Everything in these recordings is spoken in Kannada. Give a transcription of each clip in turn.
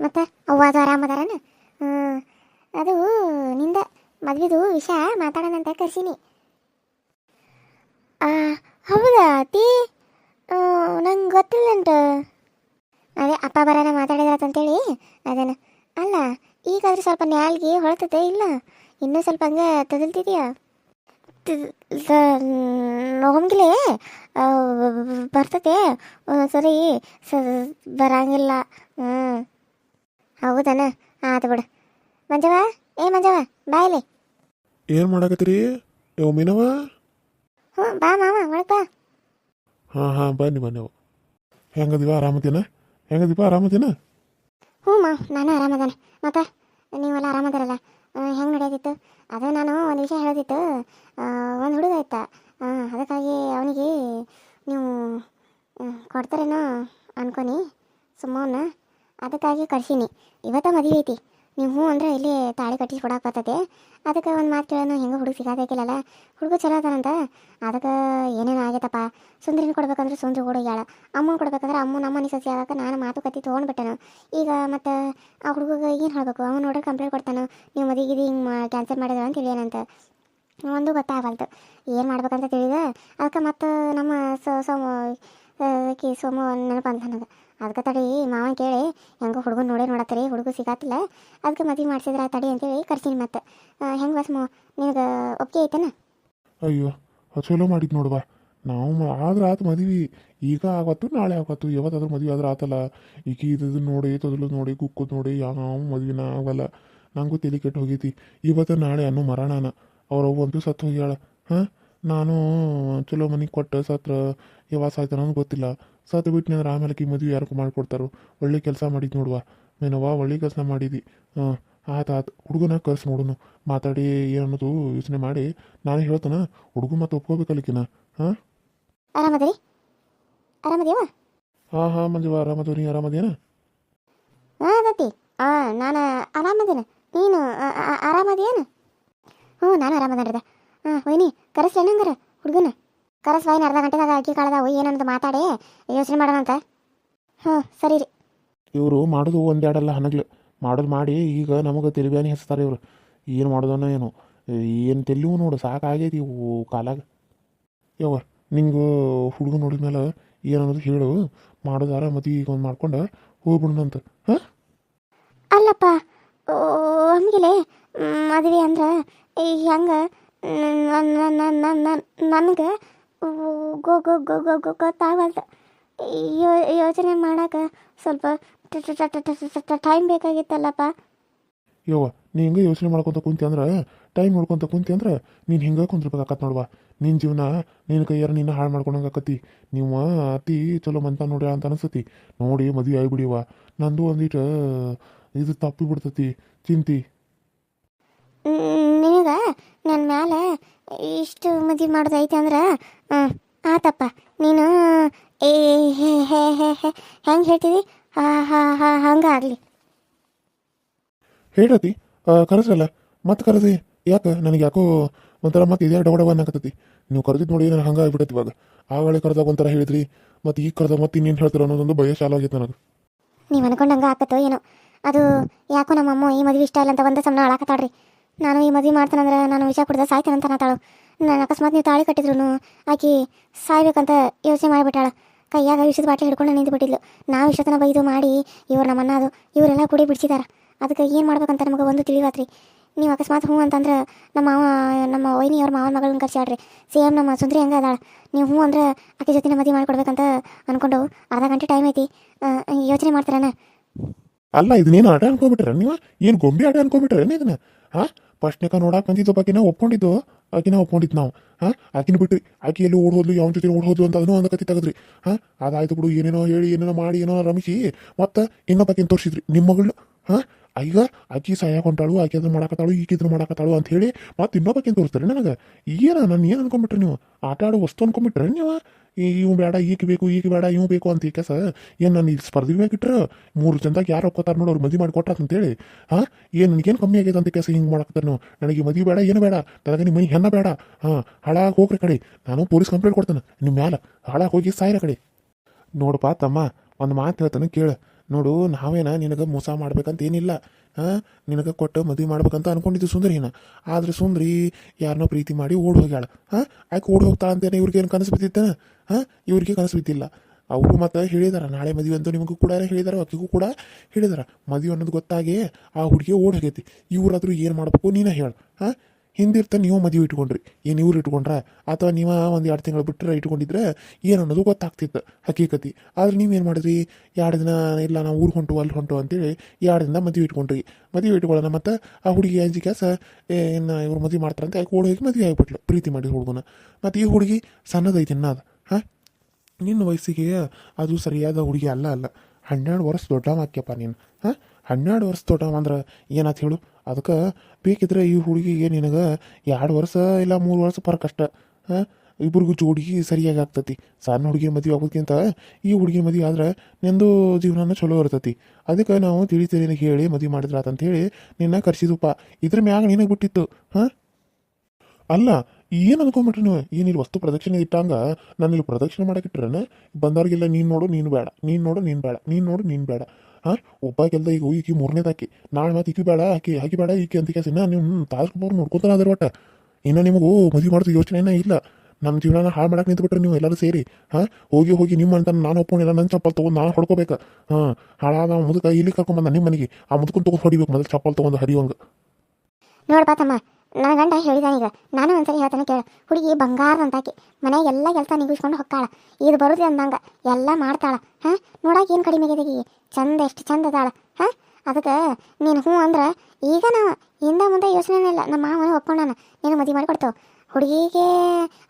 ಮತ್ತು ಅವ್ವ ಅದು ಆರಾಮದಾರನ? ಅದು ನಿಂದ ಮದ್ವೆದು ವಿಷಯ ಮಾತಾಡೋಣಂತ ಕರ್ಸೀನಿ. ಹೌದಾ ಅತ್ತಿ? ನಂಗೆ ಗೊತ್ತಿಲ್ಲಂಟ. ಅದೇ ಅಪ್ಪ ಬರೋಣ ಮಾತಾಡಿದ್ರಂತೇಳಿ ಅದೇನ. ಅಲ್ಲ ಈಗಾದ್ರೆ ಸ್ವಲ್ಪ ನ್ಯಾಲ್ಗೆ ಹೊಳ್ತದೆ ಇಲ್ಲ ಇನ್ನೂ ಸ್ವಲ್ಪ ಹಂಗೆ ತದಲ್ತಿದೆಯಾ? ಹೋಗಿಲೆ ಬರ್ತತೆ ಸರಿ ಬರಂಗಿಲ್ಲ. ಹೌದನ? ಆತು ಬಿಡು. ಮಂಜವ, ಏ ಮಂಜವ ಬಾಯಲೆ. ಏನು ಮಾಡಕತ್ತೀರಿ ಯೋ ಮೀನವ? ಹ್ಞೂ ಬಾ ಮಾವ ಒಳಗೆ ಬಾ. ಹಾಂ ಬನ್ನಿ ಬನ್ನಿ. ಹೆಂಗದಿವ ಆರಾಮದೇನ? ಹೆಂಗದಿಪ್ಪ ಆರಾಮದೇನ? ಹ್ಞೂ ನಾನು ಆರಾಮದಾನೆ. ಮತ್ತು ನೀವೆಲ್ಲ ಆರಾಮದಾರಲ್ಲ? ಹೆಂಗೆ ನಡೆಯೋದಿತ್ತು? ಅದು ನಾನು ಒಂದು ವಿಷಯ ಹೇಳೋದಿತ್ತು. ಒಂದು ಹುಡುಗ ಆಯ್ತಾ, ಅದಕ್ಕಾಗಿ ಅವನಿಗೆ ನೀವು ಕೊಡ್ತಾರೇನೋ ಅನ್ಕೊನಿ ಸುಮ್ಮನ, ಅದಕ್ಕಾಗಿ ಕಳ್ಸೀನಿ. ಇವತ್ತ ಮದುವೆ ಐತಿ, ನೀವು ಹ್ಞೂ ಅಂದರೆ ಇಲ್ಲಿ ತಾಳಿ ಕಟ್ಟಿಸಿ ಕೊಡಕ್ಕೆ ಬರ್ತದೆ. ಅದಕ್ಕೆ ಒಂದು ಮಾತು ಕೇಳೋಣ, ಹೆಂಗೆ ಹುಡುಗ ಸಿಗೋದಕ್ಕಿಲ್ಲಲ್ಲ, ಹುಡುಗ ಚಲೋ ಅದಾನಂತ. ಅದಕ್ಕೆ ಏನೇನು ಆಗೈತಪ್ಪ, ಸುಂದ್ರಿನ ಕೊಡ್ಬೇಕಂದ್ರೆ ಸುಂದ್ರಿ ಹುಡುಗ್ಯಾಳ, ಅಮ್ಮನ ಕೊಡ್ಬೇಕಂದ್ರೆ ಅಮ್ಮನ ಸಸಿ ಆಗಕ್ಕೆ ನಾನು ಮಾತುಕತೆ ತೊಗೊಂಡ್ಬಿಟ್ಟೆನು. ಈಗ ಮತ್ತು ಆ ಹುಡುಗಗೆ ಏನು ಹೇಳಬೇಕು? ಅವ್ನು ನೋಡ್ರೆ ಕಂಪ್ಲೇಂಟ್ ಕೊಡ್ತಾನೆ, ನೀವು ಮದುವೆಗೆ ಹಿಂಗೆ ಕ್ಯಾನ್ಸಲ್ ಮಾಡಿದ್ರೆ ಅಂತ ತಿಳಿಯೋಣಂತ. ಒಂದು ಗೊತ್ತಾಗಲ್ತು ಏನು ಮಾಡ್ಬೇಕಂತ ತಿಳಿದ. ಅದಕ್ಕೆ ಮತ್ತು ನಮ್ಮ ಸೋಮ ನೆನಪು ಅಂತ ನನಗೆ. ಅದಕ್ಕೆ ತಡಿ ಮಾವನ್ ಕೇಳಿ ಹೆಂಗೆ ಹುಡುಗನ ನೋಡತ್ತೀರಿ, ಹುಡುಗ ಸಿಗಾತಿಲ್ಲ, ಅದಕ್ಕೆ ಮದುವೆ ಮಾಡಿಸಿದ್ರೆ ತಡಿ ಅಂತೇಳಿ ಕರ್ಸೀನಿ. ಮತ್ತು ಹೆಂಗೆ ಬಸ್ಮು ನಿನಗೆ ಒಪ್ಪಿಗೆ ಐತೆನ? ಅಯ್ಯೋ ಚಲೋ ಮಾಡಿದ್ದು ನೋಡುವ. ನಾವು ಆದ್ರೆ ಆತು ಮದುವೆ, ಈಗ ಆಗತ್ತು ನಾಳೆ ಆಗತ್ತು, ಯಾವತ್ತಾದ್ರೂ ಮದುವೆ ಆದ್ರೆ ಆತಲ್ಲ. ಈಗ ಇದು ನೋಡಿ ತೊದಲು ನೋಡಿ ಕುಕ್ಕುದು ನೋಡಿ ಯಾವ ಮದುವೆನ ಆಗಲ್ಲ. ನನಗೂ ತಲೆ ಕೆಟ್ಟು ಹೋಗೈತಿ. ಇವತ್ತು ನಾಳೆ ಅನ್ನೋ ಮರಣನ ಅವ್ರವ್ವಂತೂ ಸತ್ತು ಹೋಗ್ಯಾಳ. ನಾನು ಚಲೋ ಮನೆಗೆ ಕೊಟ್ಟು ಸತ್ರ ಯಾವಾಗ ಸಾಯ್ತಾನ ಅನ್ನೋದು ಗೊತ್ತಿಲ್ಲ. ಸತ್ತು ಬಿಟ್ಟಿನಿ ಅಂದ್ರೆ ಆಮೇಲೆ ಈ ಮದುವೆ ಯಾರಿಗೂ ಮಾಡಿಕೊಡ್ತಾರೋ. ಒಳ್ಳೆ ಕೆಲಸ ಮಾಡಿದ್ದು ನೋಡುವ ಮೇನವ್ವ, ಒಳ್ಳೆ ಕೆಲಸ ಮಾಡಿದ್ದಿ. ಆತು ಹುಡುಗನ ಕರ್ಸಿ ನೋಡುನು, ಮಾತಾಡಿ ಏನನ್ನೋದು ಯೋಚನೆ ಮಾಡಿ ನಾನು ಹೇಳ್ತಾನೆ. ಹುಡುಗ ಮತ್ತೆ ಒಪ್ಕೋಬೇಕಲ್ಲಿಕಿನ. ಆರಾಮದಿರಿ? ಆರಾಮದೇವ? ಹಾಂ ಮಂಜುವ ಆರಾಮದವ. ನೀ ಆರಾಮದೇನ? ದತ್ತಿ ನಾನು ಆರಾಮದೇನೆ. ನೀನು ಆರಾಮದೇನು? ಹ್ಞೂ ನಾನು ಆರಾಮದೇನ್ರದ. ವೈನಿ ಕರೆಸ್ಲೇನಂಗಾರ ಹುಡುಗನ? ಕರೆಸ್ ವೈನ್ ಅರ್ಧ ಗಂಟೆದಾಗ ಅಕ್ಕಿ ಕಾಳದಾವು ಏನನ್ನೋದು ಮಾತಾಡಿ ಯೋಚನೆ ಮಾಡೋಣಂತ. ಸರಿ ರೀ. ಇವರು ಮಾಡೋದು ಒಂದೆರಡಲ್ಲ ಹನಗ್ಲು ಮಾಡೋದು ಮಾಡಿ ಈಗ ನಮಗೆ ತೆಲಿಬ್ಯಾನಿ ಹಚ್ತಾರೆ ಇವರು. ಏನು ಮಾಡೋದನ್ನ ಏನು ಏನು ತೆಲಿವು ನೋಡು ಸಾಕಾಗೈತಿ ಇವು ಕಾಲಾಗ. ಯವ್ವ ನಿಂಗೆ ಹುಡುಗ ನೋಡಿದ್ಮೇಲೆ ಏನನ್ನೋದು ಹೇಳು, ಮಾಡೋದಾರ ಮದುವೆ ಈಗ ಒಂದು ಮಾಡ್ಕೊಂಡು ಹೋಗ್ಬಿಡೋಣಂತ. ಅಲ್ಲಪ್ಪ ಹಂಗಿಲೆ ಮದುವೆ ಅಂದ್ರೆ ಹೆಂಗೆ ನನಗೆ ಗೊತ್ತಾಗಲ್ದು. ಯೋಚನೆ ಮಾಡೋಕೆ ಸ್ವಲ್ಪ ಟೈಮ್ ಬೇಕಾಗಿತ್ತಲ್ಲಪ್ಪ. ಯವ್ವ ನೀ ಹಿಂಗೆ ಯೋಚನೆ ಮಾಡ್ಕೊತ ಕುಂತಿ ಅಂದ್ರೆ, ಟೈಮ್ ನೋಡ್ಕೊತ ಕುಂತಿ ಅಂದ್ರೆ ನೀನು ಹಿಂಗೆ ಕುಂದ್ರಬೇಕಾಕತ್ ನೋಡುವ. ನಿನ್ನ ಜೀವನ ನಿನ್ನ ಕೈಯಾರ ನೀನು ಹಾಳು ಮಾಡ್ಕೊಂಡಂಗೆ ಆಕತಿ. ನೀವು ಅತಿ ಚಲೋ ಮಂತ ನೋಡ್ಯ ಅಂತ ಅನಿಸ್ತತಿ. ನೋಡಿ ಮದುವೆ ಆಗಿಬಿಡಿವ. ನಂದು ಒಂದಿಟ್ಟು ಇದು ತಪ್ಪಿ ಬಿಡ್ತತಿ ಚಿಂತಿ. ನಿನಗೆ ನನ್ನ ಮ್ಯಾಲೆ ಇಷ್ಟು ಮದುವೆ ಮಾಡೋದೈತೆ ಅಂದ್ರೆ ಆತಪ್ಪ. ನೀನು ಹೆಂಗೆ ಹೇಳ್ತೀವಿ ಹಂಗಾಗಲಿ. ಹೇಳತಿ ಕರೆಸಲ್ಲ ಮತ್ತೆ ಕರೆದಿ ಯಾಕೆ ನನಗೆ ಯಾಕೋ ಒಂಥರ ಮತ್ತೆ ಇದೇ ಡವಡವ ಅನ್ನಕತ್ತತಿ. ನೀವು ಕರೆದಿದ್ದು ನೋಡಿ ನನಗೆ ಹಂಗೆ ಆಗ್ಬಿಟ್ಟೈತಿ. ಇವಾಗ ಆಗಳೇ ಕರೆದಾಗ ಒಂಥರ ಹೇಳಿದ್ರಿ, ಮತ್ತು ಈಗ ಕರೆದಾಗ ಮತ್ತೆ ಇನ್ನೇನು ಹೇಳ್ತೀರ ಅನ್ನೋದೊಂದು ಭಯ ಶಾಲ ಆಗೈತೆ ನನಗೆ. ನೀವು ಅನ್ಕೊಂಡು ಹಂಗೆ ಆಕತ್ತೋ ಏನೋ. ಅದು ಯಾಕೋ ನಮ್ಮಮ್ಮ ಈ ಮದುವೆ ಇಷ್ಟ ಇಲ್ಲ ಅಂತ ಒಂದೇ ಸಮಯ ಅಳಾಕತ್ತಾಳ್ರಿ. ನಾನು ಈ ಮದುವೆ ಮಾಡ್ತಾನಂದ್ರೆ ನಾನು ವಿಷಯ ಕುಡ್ದ ಸಾಯ್ತೇನಂತ ನಾತಾಳು. ನಾನು ಅಕಸ್ಮಾತ್ ನೀವು ತಾಳಿ ಕಟ್ಟಿದ್ರು ಆಕಿ ಸಾಯ್ಬೇಕಂತ ಯೋಚನೆ ಮಾಡಿಬಿಟ್ಟಾಳ. ಕೈಯಾಗ ವಿಷದ ಬಾಟ್ಲಿ ಹಿಡ್ಕೊಂಡು ನಿಂತು ಬಿಟ್ಟಿದ್ಲು. ನಾವು ವಿಷತನ ಬೈದು ಮಾಡಿ ಇವ್ರು ನಮ್ಮನ್ನ ಅದು ಇವರೆಲ್ಲ ಕುಡಿ ಬಿಡಿಸಿದಾರ. ಅದಕ್ಕೆ ಏನು ಮಾಡ್ಬೇಕಂತ ನಮಗೆ ಒಂದು ತಿಳಿವಾತ್ರಿ. ನೀವು ಅಕಸ್ಮಾತ್ ಹ್ಞೂ ಅಂತಂದ್ರೆ ನಮ್ಮ ವೈನಿ ಅವ್ರ ಮಾವನ ಮಗಳನ್ನ ಕರ್ಸಾಡ್ರಿ. ಸೇಮ್ ನಮ್ಮ ಸುಂದ್ರಿ ಹಂಗೆ ಅದಾಳ. ನೀವು ಹ್ಞೂ ಅಂದ್ರೆ ಆಕೆ ಜೊತೆ ಮದುವೆ ಮಾಡಿಕೊಡ್ಬೇಕಂತ ಅಂದ್ಕೊಂಡು ಅರ್ಧ ಗಂಟೆ ಟೈಮ್ ಐತಿ, ಯೋಚನೆ ಮಾಡ್ತಾರನ? ಅಲ್ಲ ಇದನ್ನೇನು ಆಟ ಅನ್ಕೊಂಬಿಟ್ರೆ ನೀವು? ಏನು ಗೊಂಬೆ ಆಟ ಅನ್ಕೊಂಬಿಟ್ರೆ ಇದನ್ನ? ಫಸ್ಟ್ನೇಕ ನೋಡಕ್ಕೆ ಬಂದಿದ್ದು ಆಕಿನ ಒಪ್ಕೊಂಡಿದ್ದು, ಆಕಿನ ಒಪ್ಕೊಂಡಿದ್ದು ನಾವು. ಆಕಿನ ಬಿಟ್ರಿ, ಆಕಿ ಎಲ್ಲಿ ಓಡ್ ಹೋದ್ಲು, ಯಾವ ಜೊತೆ ಓಡ್ ಹೋದ್ಲು ಅಂತ ಅದನ್ನು ಒಂದು ಕತೆ ತೆಗೆದ್ರಿ. ಅದಾಯ್ತು ಬಿಡು, ಏನೇನೋ ಹೇಳಿ ಏನೇನೋ ಮಾಡಿ ಏನೋ ರಮಿಸಿ ಮತ್ತೆ ಇನ್ನೊಬ್ಬಾಕಿನ ತೋರಿಸಿದ್ರಿ ನಿಮ್ಮ ಮಗಳು. ಈಗ ಆಕಿ ಸಹಾಯ ಹೊಂಟಾಳು, ಆಕಿ ಅದನ್ನ ಮಾಡಾಕತ್ತಾಳು, ಈಗ ಇದನ್ನ ಮಾಡಾಕತ್ತಾಳು ಅಂತ ಹೇಳಿ ಮತ್ತೆ ಇನ್ನೊಬ್ಬಾಕಿನ ತೋರಿಸ್ತಾರೆ ನನಗೆ. ನಾನು ಏನು ಅನ್ಕೊಂಬಿಟ್ರಿ ನೀವು? ಆಟ ಆಡೋ ವಸ್ತು ಅನ್ಕೊಂಬಿಟ್ರೆ ನೀವು? ಇವು ಬೇಡ ಈಗ ಬೇಕು, ಈಗ ಬೇಡ ಇವು ಬೇಕು ಅಂತ ಈ ಕೆಲಸ ಏನು ನಾನು ಇಲ್ಲಿ ಸ್ಪರ್ಧೆ ಮ್ಯಾಗಿಟ್ರೆ 3 ಜನದಾಗ ಯಾರು ಒಕ್ಕೋತಾರ ನೋಡಿ ಅವ್ರು ಮದುವೆ ಮಾಡಿ ಕೊಟ್ಟಾರ ಅಂತೇಳಿ. ಏನು ನನಗೇನು ಕಮ್ಮಿ ಆಗೈತೆ ಅಂತ ಕೆಲಸ ಹಿಂಗೆ ಮಾಡಾಕತ್ತಾರೆ ನೀವು? ನನಗೆ ಮದುವೆ ಬೇಡ, ಏನು ಬೇಡ, ನನಗೆ ನಿಮ್ಮ ಮನೆ ಹೆಣ್ಣ ಬೇಡ. ಹಾಳಾಗಿ ಹೋಗ್ರಿ ಕಡೆ, ನಾನು ಪೊಲೀಸ್ ಕಂಪ್ಲೇಂಟ್ ಕೊಡ್ತೇನೆ ನಿಮ್ಮ ಮ್ಯಾಲೆ. ಹಾಳಾಗಿ ಹೋಗಿ ಸಾಯಿರ ಕಡೆ. ನೋಡಪ್ಪ ತಮ್ಮ, ಒಂದು ಮಾತು ಹೇಳ್ತಾನೆ ಕೇಳು. ನೋಡು ನಾವೇನ ನಿನಗೆ ಮೋಸ ಮಾಡ್ಬೇಕಂತ ಏನಿಲ್ಲ ಹಾಂ, ನಿನಗೆ ಕೊಟ್ಟು ಮದುವೆ ಮಾಡ್ಬೇಕಂತ ಅನ್ಕೊಂಡಿದ್ದು ಸುಂದರಿನ. ಆದ್ರೆ ಸುಂದ್ರಿ ಯಾರನ್ನೋ ಪ್ರೀತಿ ಮಾಡಿ ಓಡಿ ಹೋಗ್ಯಾಳ. ಹಾಂ, ಆಕೆ ಓಡಿ ಹೋಗ್ತಾಳ ಅಂತೇನೆ ಇವ್ರಿಗೇನು ಕನಸು ಬಿದ್ದಿತ್ತಾನ? ಹಾಂ, ಇವ್ರಿಗೆ ಕನಸು ಬಿದ್ದಿಲ್ಲ. ಅವರು ಮತ್ತೆ ಹೇಳಿದಾರ ನಾಳೆ ಮದುವೆ ಅಂತ ನಿಮಗೂ ಕೂಡ ಹೇಳಿದಾರ, ಆಕೆಗೂ ಕೂಡ ಹೇಳಿದಾರ. ಮದುವೆ ಅನ್ನೋದು ಗೊತ್ತಾಗಿ ಆ ಹುಡುಗಿ ಓಡಿ ಹೋಗೈತಿ. ಇವ್ರಾದ್ರೂ ಏನು ಮಾಡ್ಬೇಕು ನೀನೇ ಹೇಳು. ಹಾಂ, ಹಿಂದಿರ್ತ ನೀವು ಮದುವೆ ಇಟ್ಕೊಂಡ್ರಿ, ಏನು ಇವ್ರು ಇಟ್ಕೊಂಡ್ರ ಅಥವಾ ನೀವು ಒಂದು 2 ತಿಂಗಳು ಬಿಟ್ಟರೆ ಇಟ್ಕೊಂಡಿದ್ರೆ ಏನು ಅನ್ನೋದು ಗೊತ್ತಾಗ್ತಿತ್ತು ಹಕೀಕತಿ. ಆದ್ರೆ ನೀವೇನು ಮಾಡಿದ್ರಿ, 2 ದಿನ ಇಲ್ಲ ನಾವು ಊರು ಹೊಂಟು ಅಲ್ಲಿ ಹೊಂಟು ಅಂತೇಳಿ 2 ದಿನ ಮದುವೆ ಇಟ್ಕೊಂಡ್ರಿ. ಮದುವೆ ಇಟ್ಕೊಳ್ಳೋಣ ಮತ್ತು ಆ ಹುಡುಗಿ ಅಂಜಿ ಕೆಲಸ ಏನು ಇವ್ರು ಮದುವೆ ಮಾಡ್ತಾರಂತ ಯಾಕೆ ಓಡಿ ಹೋಗಿ ಮದುವೆ ಆಗಿಬಿಟ್ಲು ಪ್ರೀತಿ ಮಾಡಿದ ಹುಡುಗನ. ಮತ್ತು ಈ ಹುಡುಗಿ ಸಣ್ಣದೈತಿ ಅದು. ಹಾಂ, ನಿನ್ನ ವಯಸ್ಸಿಗೆ ಅದು ಸರಿಯಾದ ಹುಡುಗಿ ಅಲ್ಲ. 12 ವರ್ಷ ದೊಡ್ಡವ ಆಕ್ಯಪ್ಪ ನೀನು. ಹಾಂ, 12 ವರ್ಷ ದೊಡ್ಡವ ಅಂದ್ರೆ ಏನಾಯ್ತು ಹೇಳು. ಅದಕ್ಕೆ ಬೇಕಿದ್ರೆ ಈ ಹುಡುಗಿಗೆ ನಿನಗೆ 2 ವರ್ಷ ಇಲ್ಲ 3 ವರ್ಷ ಫರಕ್ ಅಷ್ಟ. ಹಾಂ, ಇಬ್ರಿಗೂ ಜೋಡಿಗೆ ಸರಿಯಾಗಿ ಆಗ್ತತಿ. ಸಣ್ಣ ಹುಡುಗಿ ಮದುವೆ ಆಗೋದಕ್ಕಿಂತ ಈ ಹುಡುಗಿ ಮದುವೆ ಆದ್ರೆ ನಿಂದು ಜೀವನನ ಚಲೋ ಇರ್ತತಿ. ಅದಕ್ಕೆ ನಾವು ತಿಳಿತೀನಿ ಹೇಳಿ ಮದುವೆ ಮಾಡಿದ್ರಾತಂತ ಹೇಳಿ ನಿನ್ನ ಕರ್ಸಿದಪ್ಪ. ಇದ್ರ ಮ್ಯಾಗ ನಿನಗೆ ಬಿಟ್ಟಿತ್ತು. ಹಾಂ, ಅಲ್ಲ ಏನು ಅನ್ಕೊಂಬಿಟ್ರಿ ನೀವು, ಏನಿಲ್ಲ ವಸ್ತು ಪ್ರದಕ್ಷಿಣೆ ಇಟ್ಟಂಗ ನಾನು ಇಲ್ಲಿ ಪ್ರದಕ್ಷಿಣೆ ಮಾಡಕ್ಕಿಟ್ರೇನೆ ಬಂದವ್ರಿಗೆಲ್ಲ ನೀನು ನೋಡು ನೀನು ಬೇಡ, ನೀನು ನೋಡು ನೀನು ಬೇಡ, ನೀನು ನೋಡು ನೀನು ಬೇಡ. ಹಾಂ, ಒಬ್ಬಾಗೆಲ್ಲ ಈಗ ಈಕಿ 3ನೇದಾಕಿ, ನಾಳೆ ಮತ್ತೆ ಈಕಿ ಬೇಡ ಆಕಿ ಬೇಡ ಈಕಿ ಅಂತ ಕೇಸಿನ ನೀವು ತಾಸ್ಕೊಬ್ಬರು ನೋಡ್ಕೊತಾನೆ ಅದ್ರ ಒಟ್ಟ. ಇನ್ನು ನಿಮಗೂ ಮದುವೆ ಮಾಡೋದು ಯೋಚನೆನೇ ಇಲ್ಲ. ನಮ್ಮ ಜೀವನ ಹಾಳು ಮಾಡಕ್ಕೆ ನಿಂತ್ಬಿಟ್ರೆ ನೀವು ಎಲ್ಲರೂ ಸೇರಿ. ಹಾಂ, ಹೋಗಿ ನಿಮ್ಮ ಅಂತ ನಾನು ಒಪ್ಕೊಂಡಿಲ್ಲ, ನನ್ನ ಚಪ್ಪಲ್ ತೊಗೊಂಡು ನಾನು ಹೊಡ್ಕೋಬೇಕು. ಹಾಂ, ಹಾಳಾದ ಮುದುಕ ಇಲ್ಲಿ ಕರ್ಕೊಂಬಂದ ನಿಮ್ಮ ಮನೆಗೆ, ಆ ಮುದುಕನ್ ತೊಗೊಂಡು ಹೊಡಿಬೇಕು ಮೊದಲು ಚಪ್ಪಲ್ ತೊಗೊಂಡು ಹರಿಯೋಂಗೆ. ನೋಡ್ಬಾ ತಮ್ಮ, ನನ್ನ ಗಂಡ ಹೇಳಿದಾನೀಗ, ನಾನು ಒಂದ್ಸರಿ ಹೇಳ್ತಾನೆ ಕೇಳು. ಹುಡುಗಿ ಬಂಗಾರ ಅಂತಾಕಿ ಮನೆಯಾಗ ಎಲ್ಲ ಕೆಲಸ ನಿಗಿಸ್ಕೊಂಡು ಹೊಕ್ಕಾಳ. ಇದು ಬರುದು ಅಂದಂಗ ಎಲ್ಲ ಮಾಡ್ತಾಳ. ಹಾಂ, ನೋಡಕ್ಕೆ ಏನು ಕಡಿಮೆ ಆಗೈತಿ, ಚಂದ ಎಷ್ಟು ಚಂದ ಅದಾಳ. ಹಾಂ, ಅದಕ್ಕೆ ನೀನು ಹ್ಞೂ ಅಂದ್ರೆ ಈಗ ನಾವು ಹಿಂದೆ ಮುಂದೆ ಯೋಚನೆ ಇಲ್ಲ. ನಮ್ಮ ಮಾವನ ಒಪ್ಕೊಂಡಾನ, ನೀನು ಮದುವೆ ಮಾಡಿ ಕೊಡ್ತೇವೆ. ಹುಡುಗಿಗೆ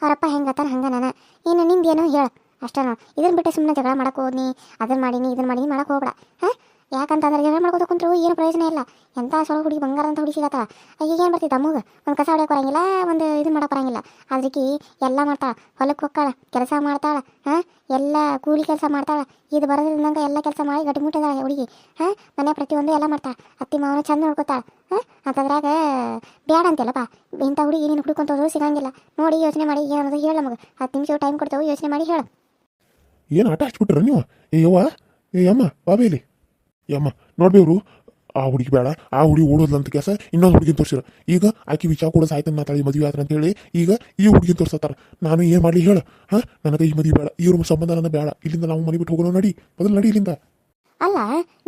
ಅವರಪ್ಪ ಹೆಂಗತ್ತಾನ ಹಂಗೆ ನಾನು ಇನ್ನು ನಿಂದೇನು ಹೇಳು ಅಷ್ಟೇ. ನೋಡಿ, ಇದನ್ನ ಬಿಟ್ಟು ಸುಮ್ಮನೆ ಜಗಳ ಮಾಡಕ್ಕೆ ಹೋದ್ನಿ, ಅದನ್ನು ಮಾಡೀನಿ ಇದನ್ನು ಮಾಡೀನಿ ಮಾಡಕ್ಕೆ ಹೋಗ್ಬೇಡ. ಹಾಂ, ಯಾಕಂತಂದ್ರೆ ಜಗಳ ಮಾಡ್ಕೋತ ಕುಂತ್ರು ಏನು ಪ್ರಯೋಜನ ಇಲ್ಲ. ಎಂಥ ಸೊಳ ಹುಡುಗಿ ಬಂಗಾರ ಅಂತ ಹುಡುಗಿ ಸಿಗತ್ತಾಳ. ಈಗ ಏನು ಬರ್ತಿತ್ತು ಅಮ್ಮಗೆ ಒಂದು ಕಸ ಹೊಡ್ಯಕ್ಕೆ ಬರಂಗಿಲ್ಲ, ಒಂದು ಇದು ಮಾಡಕ್ಕೆ ಬರಂಗಿಲ್ಲ. ಅದಕ್ಕೆ ಎಲ್ಲ ಮಾಡ್ತಾಳೆ, ಹೊಲಕ್ಕೆ ಹೋಗ್ತಾಳ, ಕೆಲಸ ಮಾಡ್ತಾಳೆ. ಹಾಂ, ಎಲ್ಲ ಕೂಲಿ ಕೆಲಸ ಮಾಡ್ತಾಳೆ. ಇದು ಬರೋದ್ರಿಂದಂಗೆ ಎಲ್ಲ ಕೆಲಸ ಮಾಡಿ ಗಟ್ಟಿ ಮುಟ್ಟಿದಾಳೆ ಹುಡುಗಿ. ಹಾಂ, ಮನೆ ಪ್ರತಿಯೊಂದು ಎಲ್ಲ ಮಾಡ್ತಾಳೆ. ಅತ್ತಿ ಮಾವನ ಚಂದ ನೋಡ್ಕೊತಾಳೆ. ಹಾಂ, ಅಂತದ್ರಾಗ ಬೇಡ ಅಂತೆಲ್ಲಪ್ಪ ಇಂಥ ಹುಡುಗಿ ನೀನು ಹುಡುಕೊಂತೋದ್ರು ಸಿಗಂಗಿಲ್ಲ. ನೋಡಿ ಯೋಚನೆ ಮಾಡಿ ಏನು ಅನ್ನೋದು ಹೇಳು ನಮಗೆ. 10 ನಿಮಿಷ ಟೈಮ್ ಕೊಡ್ತೇವೆ, ಯೋಚನೆ ಮಾಡಿ ಹೇಳು. ಏನು ಆಟ ಹಚ್ಬಿಟ್ರ ನೀವು? ಯವ್ವ ಅಮ್ಮ ಬಾಬೇಲಿ ಯಮ್ಮ ನೋಡ್ಬೇವ್ರು, ಆ ಹುಡುಗಿ ಬೇಡ, ಆ ಹುಡುಗಿ ಓಡೋದ್ಲಂತ ಕೆಲಸ ಇನ್ನೊಂದು ಹುಡುಗಿನ ತೋರಿಸಿರ. ಈಗ ಆಕೆ ವಿಚಾರ ಕೂಡ ಸಾಯ್ತಾನೆ ಮಾತಾಡಿ ಮದುವೆ ಆದ್ರ ಅಂತೇಳಿ ಈಗ ಈ ಹುಡುಗಿನ ತೋರಿಸ್ತಾರ. ನಾನು ಏನು ಮಾಡಲಿ ಹೇಳು? ಹಾಂ, ನನಗೆ ಈ ಮದುವೆ ಬೇಡ, ಇವ್ರ ಸಂಬಂಧ ನನ್ನ ಬೇಡ. ಇಲ್ಲಿಂದ ನಾವು ಮನೆ ಬಿಟ್ಟು ಹೋಗೋಣ, ನಡಿ ಮೊದಲು ನಡಿ ಇಲ್ಲಿಂದ. ಅಲ್ಲ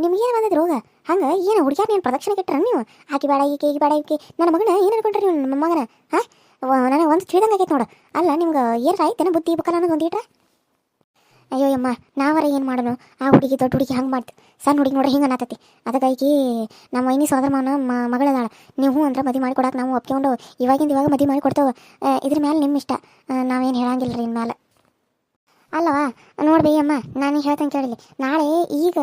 ನಿಮ್ಗೇನು ಬಂದದ ರೋಗ? ಹಂಗೆ ಏನು ಹುಡುಗ್ಯಾರ ನೀನು ಪ್ರದಕ್ಷಿಣೆ ಕೆಟ್ಟ್ರ ನೀವು? ಆಕೆ ಬೇಡ ಈಕೆ ಬೇಡ ಈಕೆ ನನ್ನ ಮಗನ ಏನು ಅನ್ಕೊಂಡ್ರಿ ನೀವು? ನಮ್ಮ ಮಗನ ಹಾಂ, ನನಗೆ ಒಂದು ತಿಳಿದಂಗೆ ಆಗೈತೆ ನೋಡು. ಅಲ್ಲ ನಿಮ್ಗೆ ಏನು ಆಯ್ತೇನ ಬುದ್ಧಿ ಬೇಕಲ್ಲ ನನಗೆ ಒಂದು ಇಟ್ರೆ? ಅಯ್ಯೋ ಅಮ್ಮ, ನಾವರ ಏನು ಮಾಡೋಣ? ಆ ಹುಡುಗಿ ದೊಡ್ಡ ಹುಡುಗಿ ಹಂಗೆ ಮಾಡ್ತು, ಸಣ್ಣ ಹುಡುಗಿ ನೋಡ್ರಿ ಹಿಂಗೆ ಅನ್ನತೈತಿ. ಅದಕ್ಕಾಗಿ ನಮ್ಮ ವೈನಿ ಸೋದರ ಮಾವನ ಮಗಳದಾಳ. ನೀವು ಅಂದ್ರೆ ಮದುವೆ ಮಾಡಿ ಕೊಡಕ್ಕೆ ನಾವು ಒಪ್ಕೊಂಡು ಇವಾಗ ಮದುವೆ ಮಾಡಿ ಕೊಡ್ತೇವೆ. ಇದ್ರ ಮೇಲೆ ನಿಮ್ಮ ಇಷ್ಟ, ನಾವೇನು ಹೇಳಂಗಿಲ್ಲ ರೀ ಇನ್ಮೇಲೆ. ಅಲ್ಲವಾ ನೋಡ್ಬಿ ಅಮ್ಮ, ನಾನು ಹೇಳ್ತೇನೆ ಕೇಳಿಲಿ. ನಾಳೆ ಈಗ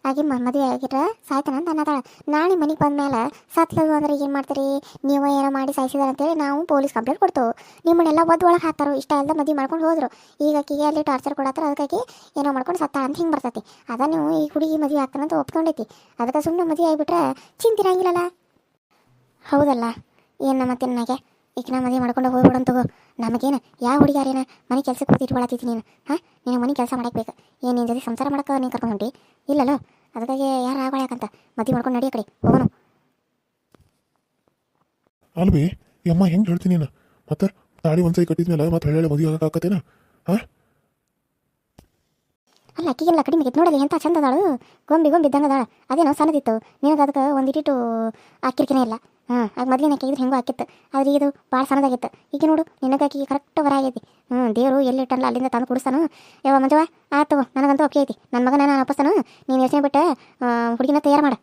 ಆಗಿ ಮದುವೆ ಆಗಿಟ್ರೆ ಸಾಯ್ತಾನ ಅಂತ ಅನ್ನತಾಳೆ. ನಾಳೆ ಮನೆಗೆ ಬಂದಮೇಲೆ ಸತ್ಲದು ಅಂದ್ರೆ ಏನು ಮಾಡ್ತೀರಿ ನೀವು? ಏನೋ ಮಾಡಿ ಸಾಯಿಸಿದಾರೆ ಅಂತೇಳಿ ನಾವು ಪೊಲೀಸ್ ಕಂಪ್ಲೇಂಟ್ ಕೊಡ್ತೇವೆ. ನಿಮ್ಮನ್ನೆಲ್ಲ ಒಳಗೆ ಹಾಕ್ತಾರೋ, ಇಷ್ಟ ಅಲ್ಲದೆ ಮದುವೆ ಮಾಡ್ಕೊಂಡು ಹೋದ್ರು. ಈಗ ಆಕಿಗೆ ಅಲ್ಲಿ ಟಾರ್ಚರ್ ಕೊಡತ್ತಾರ, ಅದಕ್ಕಾಗಿ ಏನೋ ಮಾಡ್ಕೊಂಡು ಸತ್ತಾಳ ಅಂತ ಹಿಂಗೆ ಬರ್ತೈತಿ. ಅದ ನೀವು ಈ ಹುಡುಗಿ ಮದುವೆ ಆಗ್ತಾನಂತ ಒಪ್ಕೊಂಡೈತಿ, ಅದಕ್ಕೆ ಸುಮ್ಮನೆ ಮದುವೆ ಆಗಿಬಿಟ್ರೆ ಚಿಂತಿರಂಗಿಲ್ಲಲ್ಲ. ಹೌದಲ್ಲ? ಏನು ಮತ್ತೆ ನನಗೆ ಈಗ ನಾ ಮದುವೆ ಮಾಡ್ಕೊಂಡು ಹೋಗ್ಬಿಡೋಣ ತಗೋ. ನಮಗೇನು ಯಾವ ಹುಡುಗಿಯಾರೇನ ಮನೆ ಕೆಲ್ಸಕ್ಕೆ ಹೋಗಿ ಇಟ್ಕೊಳತ್ತೈತಿ ನೀನು? ಹಾಂ, ನೀನು ಮನೆ ಕೆಲಸ ಮಾಡಕ್ಕೆ ಬೇಕು. ಏನು ನಿನ್ನ ಜೊತೆ ಸಂಸಾರ ಮಾಡಕ್ಕೆ ನೀನು ಕರ್ಕೊಂಡು ಹೊಂಟಿ ಇಲ್ಲಲ್ಲೋ? ಅದಕ್ಕಾಗಿ ಯಾರು ಆಗೋಳಕಂತ ಮದುವೆ ಮಾಡ್ಕೊಂಡು ನಡಿಯೋ ಕಡೆ ಹೋಗೋಣ. ಅಲ್ವೇ ಯಮ್ಮ, ಹೆಂಗೆ ಹೇಳ್ತೀನಿ ನೀನು? ಮತ್ತೆ ತಾಳಿ ಒಂದ್ಸರಿ ಕಟ್ಟಿದ್ಮೇಲೆ ಮತ್ತೆ ಹೇಳಿ ಮದುವೆ ಆಗಕ್ಕತ್ತೇನ? ಹಾಂ, ಅಲ್ಲ ಅಕ್ಕಿಗೆಲ್ಲ ಕಡಿಮೆ ಆಗೈತೆ ನೋಡಲಿ, ಎಂಥ ಚಂದ ಅದಾಳು, ಗೊಂಬಿ ಇದ್ದಂಗೆ ಅದಾಳ. ಅದೇನೋ ಸಣ್ಣದಿತ್ತು, ನಿನಗೆ ಅದಕ್ಕೆ ಒಂದಿಟ್ಟು ಅಕ್ಕಿರ್ಕಿನೇ ಇಲ್ಲ. ಹಾಂ, ಆಗ ಮೊದಲಿನ ಹಾಕಿದ್ರೆ ಹೆಂಗೋ ಹಾಕಿತ್ತು, ಆದರೆ ಇದು ಭಾಳ ಸಣ್ಣದಾಗಿತ್ತು. ಈಗ ನೋಡು ನಿನಗೆ ಆಕಿಗೆ ಕರೆಕ್ಟ್ ಹೊರ ಆಗೈತಿ. ದೇವರು ಎಲ್ಲಿ ಇಟ್ಟಲ್ಲ ಅಲ್ಲಿಂದ ತಂದು ಕುಡಿಸ್ತಾನು. ಯಾವ ಮಂಜವ ಆತು, ನನಗಂತೂ ಒಪ್ಪಿಗೆ ಐತಿ. ನನ್ನ ಮಗ ನಾನು ಒಪ್ಪಿಸ್ತಾನು. ನೀನು ಯೋಚನೆ ಬಿಟ್ಟು ಹುಡುಗಿನ ತಯಾರು ಮಾಡ.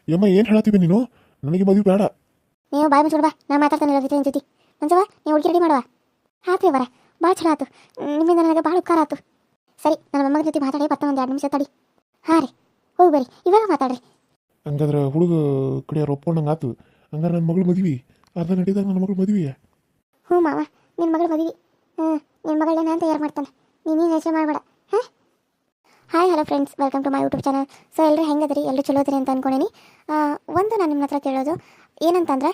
ಯಮ್ಮ ಏನು ಹೇಳತ್ತೀವಿ ನೀನು? ನನಗೆ ಮದುವೆ ಬೇಡ. ನೀವು ಬಾಯ್ ಮುಚ್ಚಿಬಿಡ್ಬಾ, ನಾನು ಮಾತಾಡ್ತಾನೆ ಇರೋದೈತೆ ನಿನ್ನ ಜೊತೆ. ಮಂಜವ ನೀವು ಹುಡುಗಿ ರೆಡಿ ಮಾಡುವ. ಆತು ಇವರ ಭಾಳ ಚಲೋ ಆತು, ನಿಮ್ಮಿಂದ ನನಗೆ ಭಾಳ ಉಪಕಾರ ಆತು. ಸರಿ, ನನ್ನ ಮೊಮ್ಮಗ ಜೊತೆ ಮಾತಾಡಿ ಬರ್ತಾ ಒಂದು 2 ನಿಮಿಷ ತಡಿ. ಹಾಂ ರೀ, ಹೋಗಿ ಬರ್ರಿ, ಇವಾಗ ಮಾತಾಡ್ರಿ. ಹಂಗಾದ್ರೆ ಹುಡುಗ ಕಡೆಯವ್ರು ಒಪ್ಕೊಂಡಂಗೆ ಆತು. ಹಂಗಾರೆ ನನ್ನ ಮಗಳು ಮದುವೆ ಅರ್ಧ ನಡೀದಾಗ ನನ್ನ ಮಗಳು ಮದುವೆ. ಹ್ಞೂ ಮಾವ, ನಿನ್ನ ಮಗಳು ಮದುವೆ. ನಿನ್ನ ಮಗಳನ್ನ ನಾನು ತಯಾರು ಮಾಡ್ತಾನೆ, ನೀನೇನು ಯೋಚನೆ ಮಾಡಬೇಡ. ಹಾಂ, hi hello friends, welcome to my YouTube channel. So ಎಲ್ಲರೂ ಹೆಂಗದ್ರಿ? ಎಲ್ಲರೂ ಚಲೋ ಅದ್ರಿ ಅಂತ ಅಂದ್ಕೊಂಡೇನಿ. ಒಂದು ನಾನು ನಿಮ್ಮ ಹತ್ರ ಕೇಳೋದು ಏನಂತಂದ್ರೆ,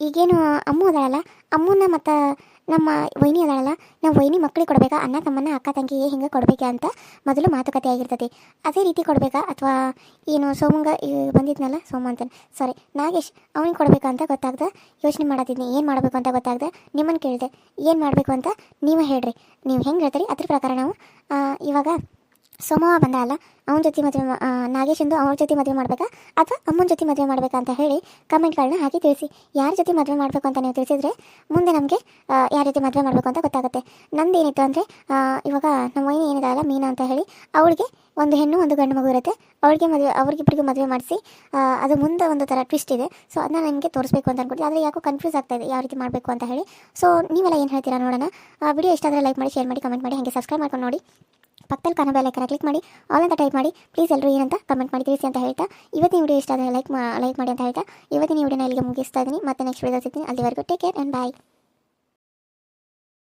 ಈಗೇನು ಅಮ್ಮು ಅದಾಳಲ್ಲ, ಅಮ್ಮನ ಮತ್ತು ನಮ್ಮ ವೈನಿ ಅದಾಳಲ್ಲ, ನಾವು ವೈನಿ ಮಕ್ಕಳಿಗೆ ಕೊಡಬೇಕಾ, ಅಣ್ಣ ತಮ್ಮನ ಅಕ್ಕ ತಂಗಿಗೆ ಹಿಂಗೆ ಕೊಡಬೇಕಾ ಅಂತ ಮೊದಲು ಮಾತುಕತೆ ಆಗಿರ್ತೈತಿ. ಅದೇ ರೀತಿ ಕೊಡಬೇಕಾ ಅಥವಾ ಏನು ಸೋಮಂಗ ಬಂದಿದ್ನಲ್ಲ, ಸೋಮ ಅಂತಾನೆ ಸಾರಿ ನಾಗೇಶ್, ಅವ್ನಿಗೆ ಕೊಡಬೇಕಾ ಅಂತ ಗೊತ್ತಾಗ್ದೆ ಯೋಚನೆ ಮಾಡತ್ತಿದ್ನಿ. ಏನು ಮಾಡಬೇಕು ಅಂತ ಗೊತ್ತಾಗ್ದೆ ನಿಮ್ಮನ್ನು ಕೇಳಿದೆ, ಏನು ಮಾಡಬೇಕು ಅಂತ ನೀವು ಹೇಳ್ರಿ. ನೀವು ಹೆಂಗೆ ಹೇಳ್ತೀರಿ ಅದ್ರ ಪ್ರಕಾರ ನಾವು ಇವಾಗ ಸೋಮವ ಬಂದಲ್ಲ, ಅವನ ಜೊತೆ ಮದುವೆ ನಾಗೇಶಂದು ಅವ್ರ ಜೊತೆ ಮದುವೆ ಮಾಡಬೇಕಾ ಅಥವಾ ಅಮ್ಮನ ಜೊತೆ ಮದುವೆ ಮಾಡಬೇಕಾ ಅಂತ ಹೇಳಿ ಕಮೆಂಟ್ಗಳನ್ನ ಹಾಕಿ ತಿಳಿಸಿ. ಯಾರ ಜೊತೆ ಮದುವೆ ಮಾಡಬೇಕು ಅಂತ ನೀವು ತಿಳಿಸಿದ್ರೆ ಮುಂದೆ ನಮಗೆ ಯಾರ ಜೊತೆ ಮದುವೆ ಮಾಡಬೇಕು ಅಂತ ಗೊತ್ತಾಗುತ್ತೆ. ನಂದು ಏನಿತ್ತು ಅಂದರೆ ಇವಾಗ ನಮ್ಮ ವೈನಿ ಏನಿದಾವಲ್ಲ ಮೀನಾ ಅಂತ ಹೇಳಿ, ಅವಳಿಗೆ ಒಂದು ಹೆಣ್ಣು ಒಂದು ಗಂಡು ಮಗು ಇರುತ್ತೆ. ಅವ್ರಿಗಿಬ್ಬರಿಗೂ ಮದುವೆ ಮಾಡಿಸಿ ಅದು ಮುಂದೆ ಒಂದು ಥರ ಟ್ವಿಸ್ಟ್ ಇದೆ. ಸೊ ಅದನ್ನ ನನಗೆ ತೋರಿಸ್ಬೇಕು ಅಂತ ಅನ್ಕೊಟ್ಟು, ಆದರೆ ಯಾಕೋ ಕನ್ಫ್ಯೂಸ್ ಆಗ್ತಾ ಇದೆ ಯಾವ ರೀತಿ ಮಾಡಬೇಕು ಅಂತ ಹೇಳಿ. ಸೊ ನೀವೆಲ್ಲ ಏನು ಹೇಳ್ತೀರಾ ನೋಡೋಣ. ವಿಡಿಯೋ ಇಷ್ಟ ಆದರೆ ಲೈಕ್ ಮಾಡಿ, ಶೇರ್ ಮಾಡಿ, ಕಮೆಂಟ್ ಮಾಡಿ, ಹಾಗೆ ಸಬ್ಸ್ಕ್ರೈಬ್ ಮಾಡ್ಕೊಂಡು ನೋಡಿ. ಪಕ್ಕದಲ್ಲಿ ಕಾಣೋ ಬೆಲ್ ಐಕಾನ್ ಕ್ಲಿಕ್ ಮಾಡಿ ಆಲ್ ಅಂತ ಟೈಪ್ ಮಾಡಿ. ಪ್ಲೀಸ್ ಎಲ್ಲರೂ ಏನಂತ ಕಮೆಂಟ್ ಮಾಡಿ ತಿಳಿಸಿ ಅಂತ ಹೇಳ್ತಾ ಇವತ್ತಿನ ವಿಡಿಯೋ ಇಷ್ಟ ಆದರೆ ಲೈಕ್ ಮಾಡಿ ಅಂತ ಹೇಳ್ತಾ ಇವತ್ತಿನ ವಿಡಿಯೋನ ಇಲ್ಲಿಗೆ ಮುಗಿಸ್ತಾ ಇದ್ದೀನಿ. ಮತ್ತೆ ನೆಕ್ಸ್ಟ್ ವಿಡಿಯೋ ಸಿಗ್ತೀನಿ. ಅಲ್ಲಿವರೆಗೂ ಟೇಕ್ ಕೇರ್ ಆ್ಯಂಡ್ ಬಾಯ್.